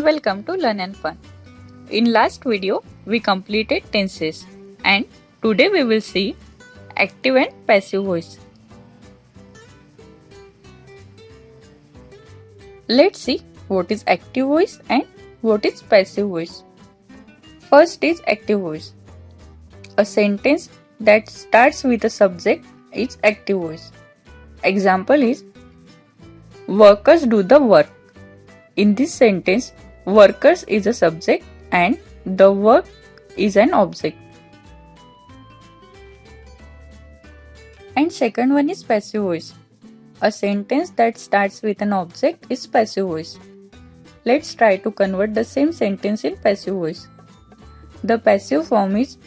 welcome to Learn and Fun. In last video, we completed tenses and today we will see active and passive voice. Let's see what is active voice and what is passive voice. First is active voice. A sentence that starts with a subject is active voice. Example is workers do the work. In this sentence, workers is a subject and the work is an object. And second one is passive voice. A sentence that starts with an object is passive voice. Let's try to convert the same sentence in passive voice. The passive form is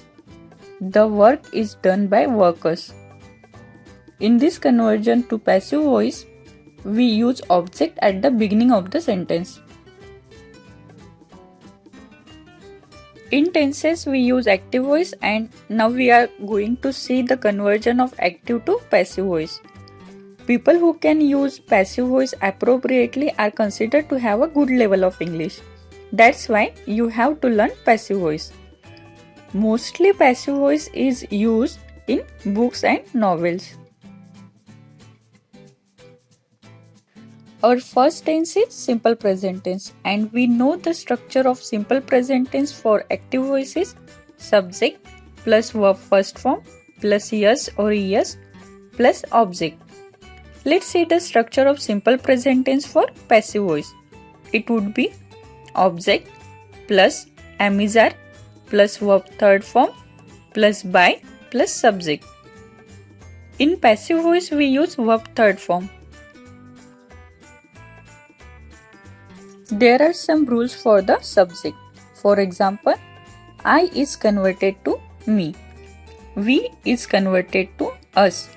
the work is done by workers. In this conversion to passive voice, we use object at the beginning of the sentence. In tenses, we use active voice and now we are going to see the conversion of active to passive voice. People who can use passive voice appropriately are considered to have a good level of English. That's why you have to learn passive voice. Mostly passive voice is used in books and novels. Our first tense is simple present tense and we know the structure of simple present tense for active voice is subject plus verb first form plus yes or es plus object. Let's see the structure of simple present tense for passive voice. It would be object plus amizar plus verb third form plus by plus subject. In passive voice we use verb third form. There are some rules for the subject. For example, I is converted to me, we is converted to us,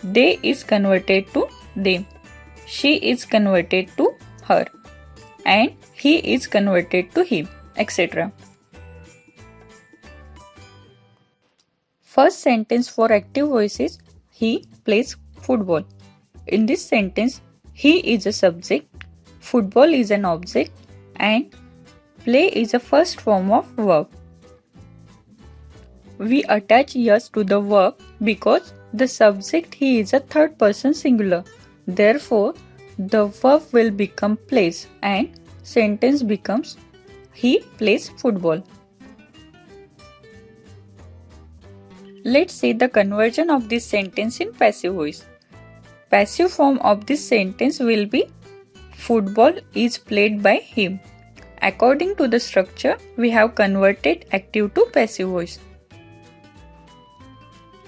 they is converted to them, she is converted to her, and he is converted to him, etc. First sentence for active voice is he plays football. In this sentence, he is a subject, football is an object and play is a first form of verb. We attach yes to the verb because the subject he is a third person singular. Therefore, the verb will become plays and sentence becomes he plays football. Let's see the conversion of this sentence in passive voice. Passive form of this sentence will be football is played by him. According to the structure, we have converted active to passive voice.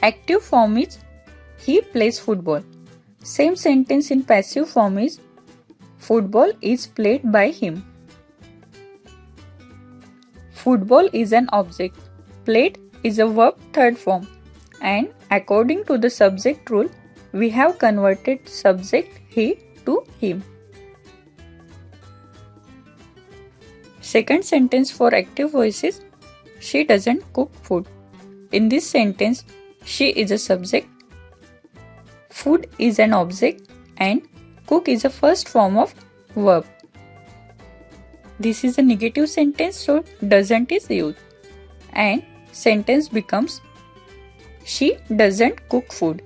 Active form is he plays football. Same sentence in passive form is football is played by him. Football is an object. Played is a verb third form. And according to the subject rule, we have converted subject he to him. Second sentence for active voice is she doesn't cook food. In this sentence, she is a subject, food is an object and cook is a first form of verb. This is a negative sentence, so doesn't is used and sentence becomes she doesn't cook food.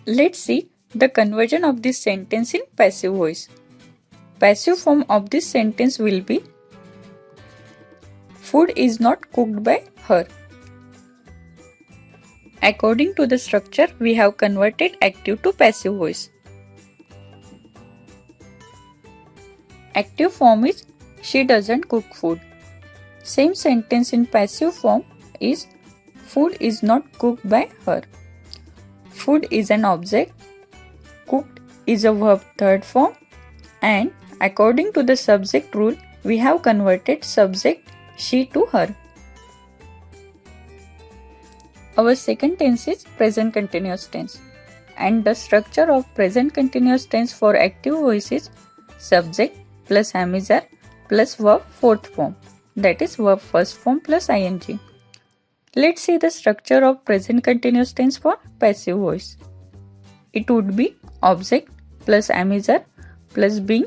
Let's see the conversion of this sentence in passive voice. Passive form of this sentence will be food is not cooked by her. According to the structure, we have converted active to passive voice. Active form is she doesn't cook food. Same sentence in passive form is food is not cooked by her. Food is an object, cooked is a verb third form and according to the subject rule, we have converted subject she to her. Our second tense is present continuous tense and the structure of present continuous tense for active voice is subject plus amizar plus verb fourth form, that is verb first form plus ing. Let's see the structure of present continuous tense for passive voice. It would be object plus amizar plus being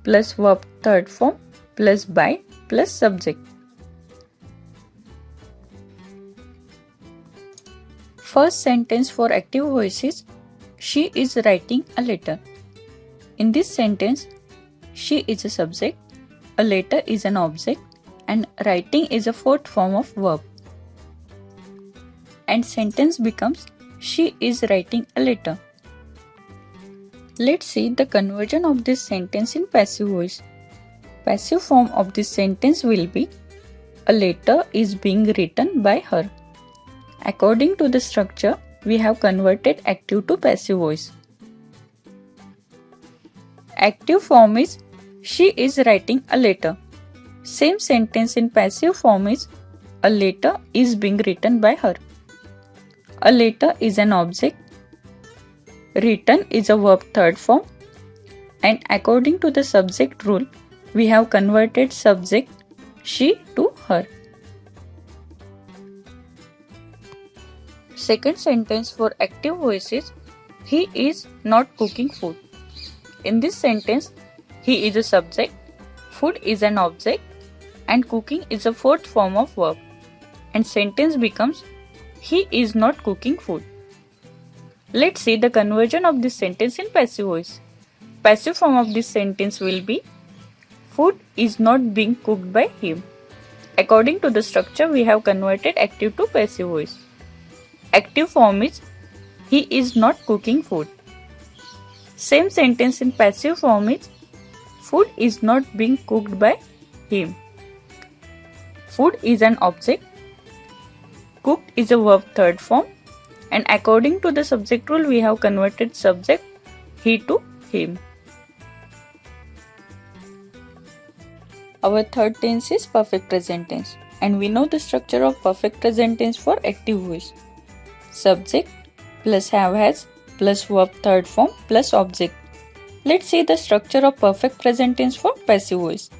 plus verb third form plus by plus subject. First sentence for active voice is she is writing a letter. In this sentence, she is a subject, a letter is an object, and writing is a fourth form of verb. And sentence becomes she is writing a letter. Let's see the conversion of this sentence in passive voice. Passive form of this sentence will be a letter is being written by her. According to the structure, we have converted active to passive voice. Active form is she is writing a letter. Same sentence in passive form is a letter is being written by her. A letter is an object. Written is a verb third form. And according to the subject rule, we have converted subject she to her. Second sentence for active voice is he is not cooking food. In this sentence, he is a subject, food is an object, and cooking is a fourth form of verb. And sentence becomes he is not cooking food. Let's see the conversion of this sentence in passive voice. Passive form of this sentence will be food is not being cooked by him. According to the structure, we have converted active to passive voice. Active form is he is not cooking food. Same sentence in passive form is food is not being cooked by him. Food is an object. Cooked is a verb third form. And according to the subject rule, we have converted subject he to him. Our third tense is perfect present tense. And we know the structure of perfect present tense for active voice. Subject plus have has plus verb third form plus object. Let's see the structure of perfect present tense for passive voice.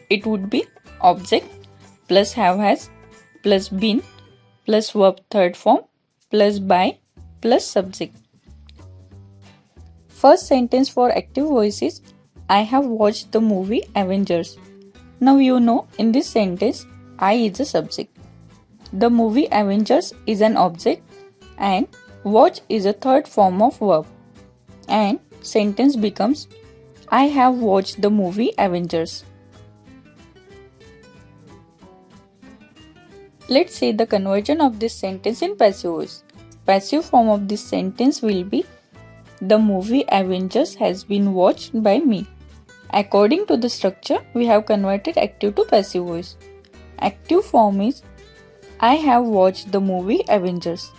It would be object plus have has plus been plus verb third form plus by plus subject. First sentence for active voice is I have watched the movie Avengers. Now you know in this sentence I is a subject. The movie Avengers is an object and watch is a third form of verb. And sentence becomes I have watched the movie Avengers. Let's see the conversion of this sentence in passive voice. Passive form of this sentence will be the movie Avengers has been watched by me. According to the structure, we have converted active to passive voice. Active form is I have watched the movie Avengers.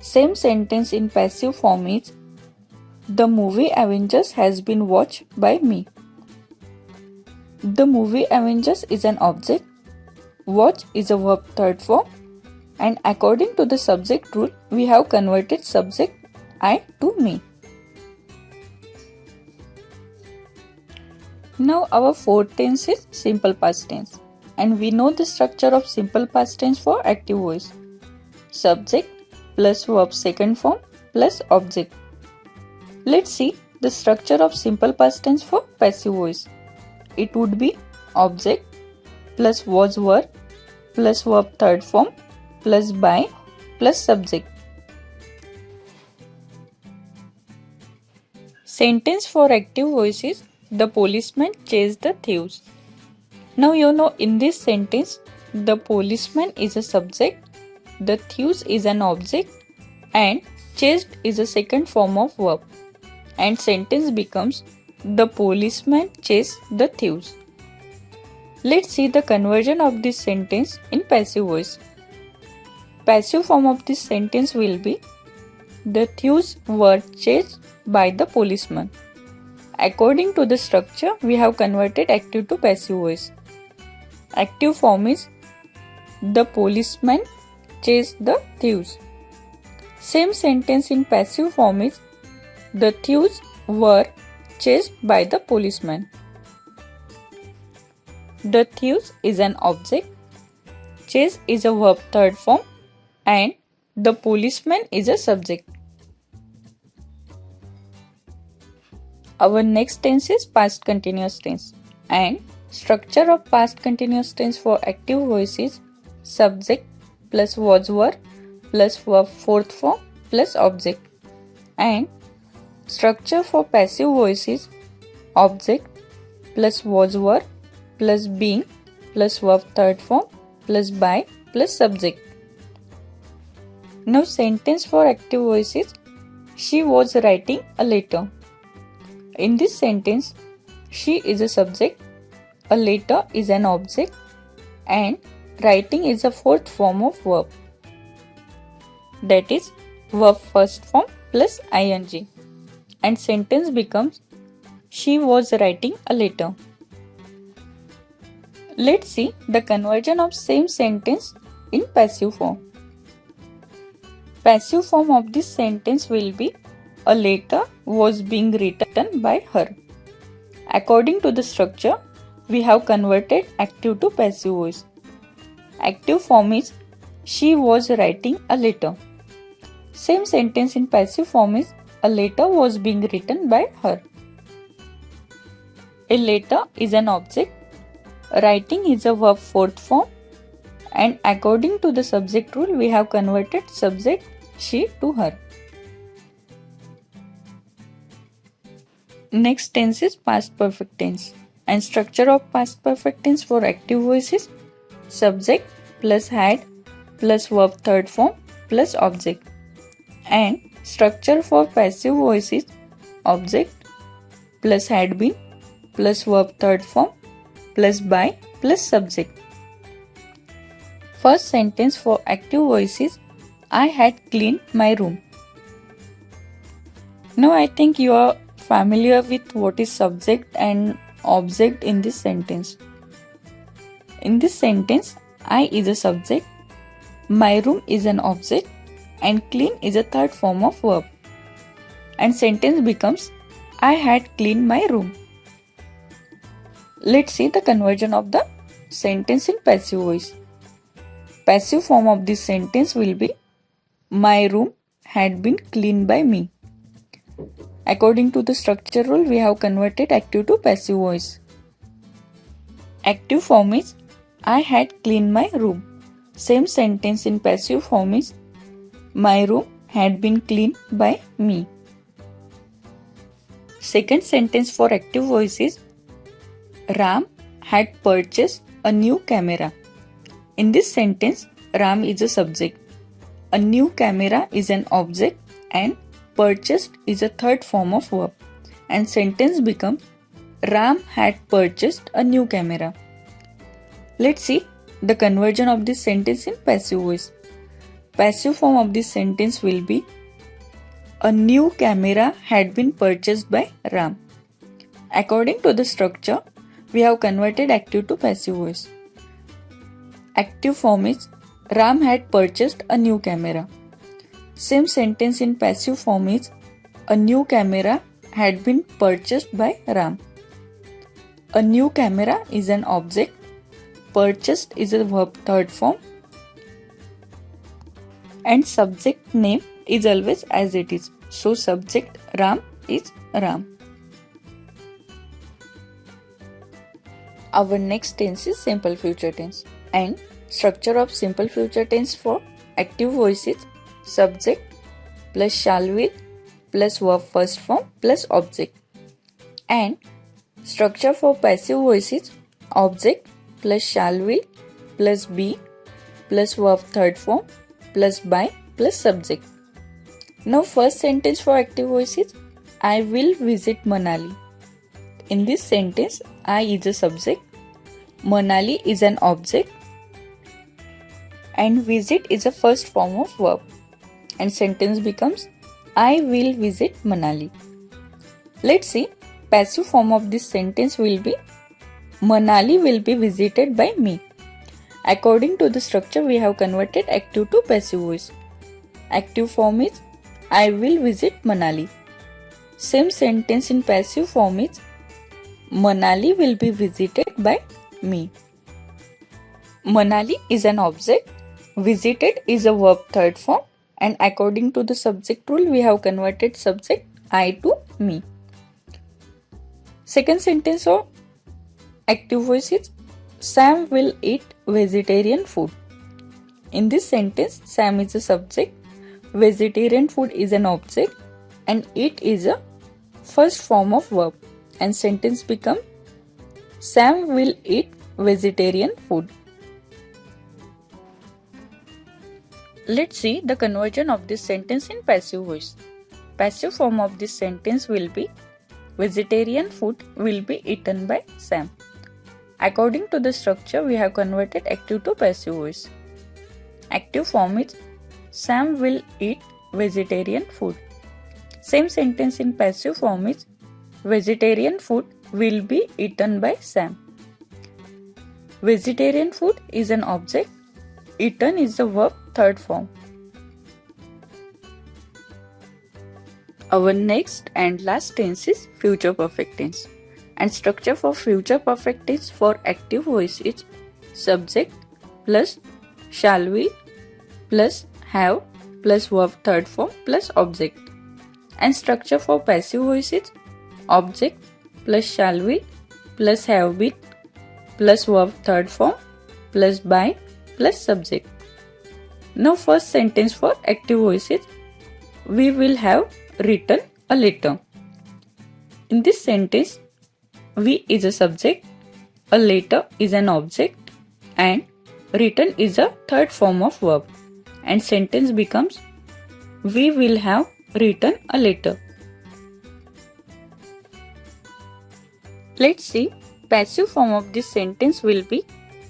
Same sentence in passive form is the movie Avengers has been watched by me. The movie Avengers is an object. Watch is a verb third form. And according to the subject rule, we have converted subject I to me. Now our fourth tense is simple past tense. And we know the structure of simple past tense for active voice. Subject plus verb second form plus object. Let's see the structure of simple past tense for passive voice. It would be object plus was were plus verb third form plus by plus subject. Sentence for active voice is the policeman chased the thieves. Now you know in this sentence the policeman is a subject, the thieves is an object, and chased is a second form of verb. And sentence becomes the policeman chased the thieves. Let's see the conversion of this sentence in passive voice. Passive form of this sentence will be the thieves were chased by the policeman. According to the structure, we have converted active to passive voice. Active form is the policeman chased the thieves. Same sentence in passive form is the thieves were chased by the policeman. The thieves is an object, chase is a verb third form, and the policeman is a subject. Our next tense is past continuous tense, and structure of past continuous tense for active voice is subject plus was were plus verb fourth form plus object, and structure for passive voice is object plus was were plus being plus verb third form plus by plus subject. Now sentence for active voice is she was writing a letter. In this sentence, she is a subject, a letter is an object, and writing is a fourth form of verb. That is verb first form plus ing. And sentence becomes she was writing a letter. Let's see the conversion of same sentence in passive form. Passive form of this sentence will be a letter was being written by her. According to the structure, we have converted active to passive voice. Active form is she was writing a letter. Same sentence in passive form is a letter was being written by her. A letter is an object. Writing is a verb fourth form. And according to the subject rule, we have converted subject she to her. Next tense is past perfect tense, and structure of past perfect tense for active voice is subject plus had plus verb third form plus object, and structure for passive voice is object plus had been plus verb third form plus by plus subject. First sentence for active voice is I had cleaned my room. Now I think you are familiar with what is subject and object in this sentence. In this sentence, I is a subject, my room is an object, and clean is a third form of verb. And sentence becomes I had cleaned my room. Let's see the conversion of the sentence in passive voice. Passive form of this sentence will be my room had been cleaned by me. According to the structure rule, we have converted active to passive voice. Active form is I had cleaned my room. Same sentence in passive form is my room had been cleaned by me. Second sentence for active voice is Ram had purchased a new camera. In this sentence, Ram is a subject. A new camera is an object and purchased is a third form of verb, and sentence becomes Ram had purchased a new camera. Let's see the conversion of this sentence in passive voice. Passive form of this sentence will be a new camera had been purchased by Ram. According to the structure, we have converted active to passive voice. Active form is Ram had purchased a new camera. Same sentence in passive form is a new camera had been purchased by Ram. A new camera is an object. Purchased is a verb third form. And subject name is always as it is. So subject Ram is Ram. Our next tense is simple future tense, and structure of simple future tense for active voice is subject plus shall will plus verb first form plus object, and structure for passive voice is object plus shall will plus be plus verb third form plus by plus subject. Now first sentence for active voice is I will visit Manali. In this sentence, I is a subject, Manali is an object, and visit is a first form of verb, and sentence becomes I will visit Manali. Let's see, passive form of this sentence will be Manali will be visited by me. According to the structure, we have converted active to passive voice. Active form is I will visit Manali. Same sentence in passive form is Manali will be visited by me. Manali is an object. Visited is a verb third form, and according to the subject rule, we have converted subject I to me. Second sentence of active voice is Sam will eat vegetarian food. In this sentence, Sam is a subject, vegetarian food is an object, and eat is a first form of verb. And sentence become Sam will eat vegetarian food. Let's see the conversion of this sentence in passive voice. Passive form of this sentence will be vegetarian food will be eaten by Sam. According to the structure, we have converted active to passive voice. Active form is Sam will eat vegetarian food. Same sentence in passive form is vegetarian food will be eaten by Sam. Vegetarian food is an object. Eaten is the verb third form. Our next and last tense is future perfect tense. And structure for future perfect tense for active voice is subject plus shall will plus have plus verb third form plus object. And structure for passive voice is object plus shall will plus have been plus verb third form plus by plus subject. Now first sentence for active voice is we will have written a letter. In this sentence, we is a subject, a letter is an object, and written is a third form of verb. And sentence becomes we will have written a letter. Let's see, passive form of this sentence will be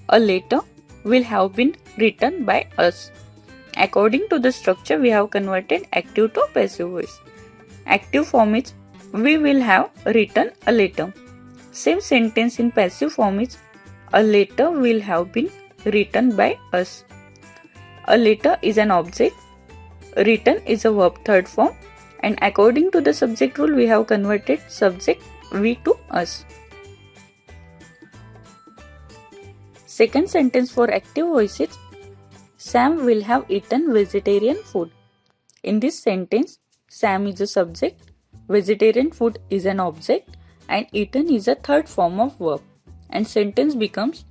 a letter will have been written by us. According to the structure, we have converted active to passive voice. Active form is we will have written a letter. Same sentence in passive form is a letter will have been written by us. A letter is an object. Written is a verb third form. And according to the subject rule, we have converted subject we to us. Second sentence for active voice is Sam will have eaten vegetarian food. In this sentence, Sam is a subject, vegetarian food is an object, and eaten is a third form of verb. And sentence becomes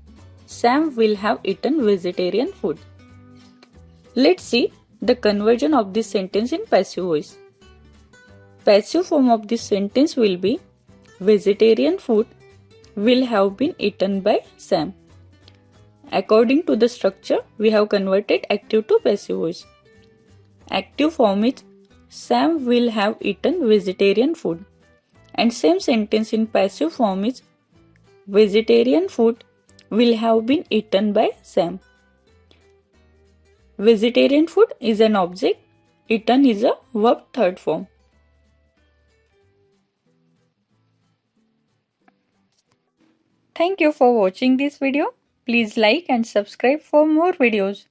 Sam will have eaten vegetarian food. Let's see the conversion of this sentence in passive voice. Passive form of this sentence will be vegetarian food will have been eaten by Sam. According to the structure, we have converted active to passive voice. Active form is Sam will have eaten vegetarian food. And same sentence in passive form is vegetarian food will have been eaten by Sam. Vegetarian food is an object. Eaten is a verb third form. Thank you for watching this video. Please like and subscribe for more videos.